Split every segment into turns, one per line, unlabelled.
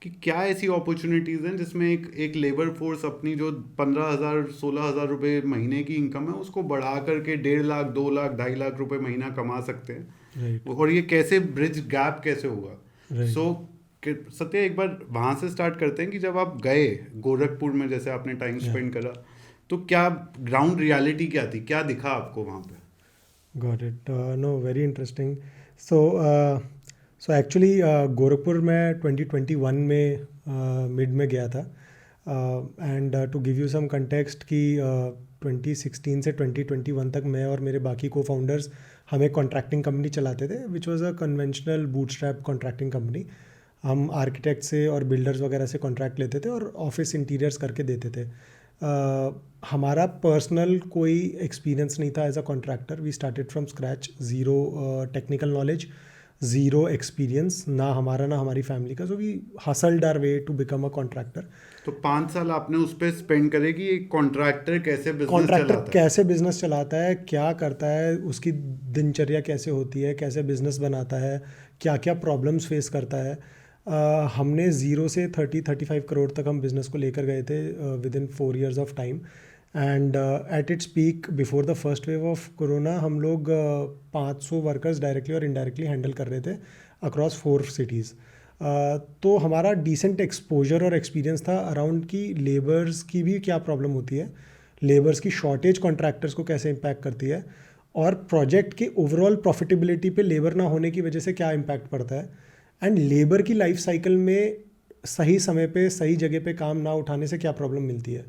कि क्या ऐसी अपॉर्चुनिटीज़ हैं जिसमें एक लेबर फोर्स अपनी जो 15,000 16,000 रुपये महीने की इनकम है उसको बढ़ा करके 1.5 लाख 2 लाख 2.5 लाख रुपए महीना कमा सकते
राइट।
हैं, और ये कैसे ब्रिज गैप कैसे होगा?
राइट।
सो सत्य, एक बार वहाँ से स्टार्ट करते हैं कि जब आप गए गोरखपुर में, जैसे आपने टाइम
या
स्पेंड करा, तो क्या ग्राउंड रियलिटी क्या थी, क्या दिखा आपको वहाँ पे?
Got it. No, very interesting. So so actually Gorakhpur में 2021 में मिड में गया था। And to give you some context कि 2016 से 2021 तक मैं और मेरे बाकी को फाउंडर्स हम एक कॉन्ट्रैक्टिंग कंपनी चलाते थे, which was a conventional bootstrap contracting company. हम आर्किटेक्ट से और बिल्डर्स वगैरह से कॉन्ट्रैक्ट लेते थे और ऑफिस इंटीरियर्स करके देते थे। हमारा पर्सनल कोई एक्सपीरियंस नहीं था as a contractor. We started from scratch, zero technical knowledge, zero experience, ना हमारा ना हमारी फैमिली का। So we hustled our way to become a contractor.
तो 5 साल आपने उस पर स्पेंड करे कि एक कॉन्ट्रैक्टर कैसे बिजनेस
कॉन्ट्रैक्टर
चलाता है।
कैसे बिजनेस चलाता है, क्या करता है, उसकी दिनचर्या कैसे होती है, कैसे बिजनेस बनाता है, क्या क्या प्रॉब्लम्स फेस करता है। हमने ज़ीरो से 30-35 करोड़ तक हम बिज़नेस को लेकर गए थे with in 4 years of time. And at its peak before the first wave of corona हम लोग 500 वर्कर्स डायरेक्टली और इनडायरेक्टली हैंडल कर रहे थे अक्रॉस 4 cities। तो हमारा डिसेंट एक्सपोजर और एक्सपीरियंस था अराउंड की लेबर्स की भी क्या प्रॉब्लम होती है, लेबर्स की शॉर्टेज कॉन्ट्रैक्टर्स को कैसे इम्पैक्ट करती है, और प्रोजेक्ट के ओवरऑल प्रॉफिटेबिलिटी पे लेबर ना होने की वजह से क्या इम्पैक्ट पड़ता है, एंड लेबर की लाइफ साइकिल में सही समय पे सही जगह पे काम ना उठाने से क्या प्रॉब्लम मिलती है।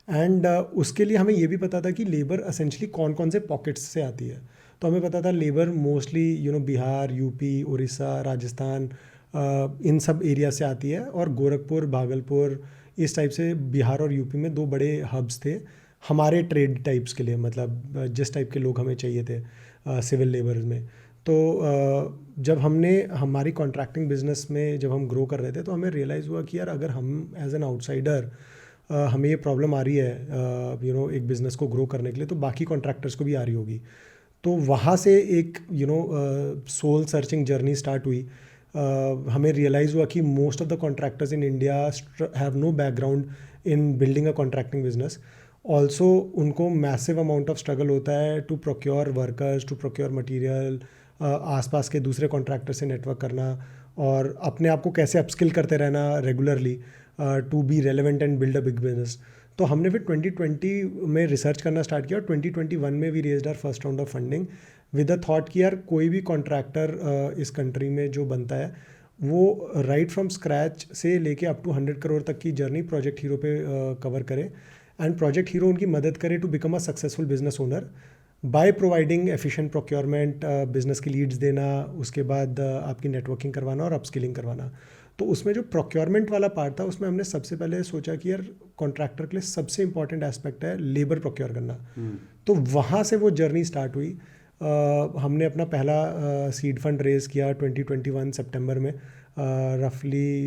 एंड उसके लिए हमें ये भी पता था कि लेबर असेंशली कौन कौन से पॉकेट्स से आती है। तो हमें पता था labour mostly Bihar, UP, Orissa, Rajasthan, इन सब एरिया से आती है। और गोरखपुर, भागलपुर, इस टाइप से बिहार और यूपी में दो बड़े हब्स थे हमारे ट्रेड टाइप्स के लिए, मतलब जिस टाइप के लोग हमें चाहिए थे सिविल लेबर में। तो जब हमने हमारी कॉन्ट्रैक्टिंग बिजनेस में जब हम ग्रो कर रहे थे तो हमें रियलाइज़ हुआ कि यार अगर हम एज एन आउटसाइडर हमें ये प्रॉब्लम आ रही है एक बिज़नेस को ग्रो करने के लिए, तो बाकी कॉन्ट्रैक्टर्स को भी आ रही होगी। तो वहाँ से एक सोल सर्चिंग जर्नी स्टार्ट हुई। हमें रियलाइज़ हुआ कि most of the contractors in India have no background in building a contracting business. Also उनको मैसिव अमाउंट ऑफ स्ट्रगल होता है to procure workers, to procure material, आसपास के दूसरे कॉन्ट्रैक्टर से नेटवर्क करना और अपने आप को कैसे अपस्किल करते रहना regularly to be relevant and build a big business. तो हमने फिर 2020 में रिसर्च करना स्टार्ट किया और 2021 में we raised our first round of funding with the thought कि यार कोई भी कॉन्ट्रैक्टर इस कंट्री में जो बनता है वो राइट फ्रॉम स्क्रैच से लेके अप टू 100 करोड़ तक की जर्नी प्रोजेक्ट हीरो पे कवर करे, एंड प्रोजेक्ट हीरो उनकी मदद करे to become a successful business owner by providing efficient procurement, business की लीड्स देना, उसके बाद आपकी नेटवर्किंग करवाना और अपस्किलिंग करवाना। तो उसमें जो प्रोक्योरमेंट वाला पार्ट था उसमें हमने सबसे पहले सोचा कि यार कॉन्ट्रैक्टर के लिए सबसे इंपॉर्टेंट एस्पेक्ट है लेबर प्रोक्योर करना। तो वहाँ से वो जर्नी स्टार्ट हुई। हमने अपना पहला सीड फंड रेज किया 2021 सितंबर में, रफली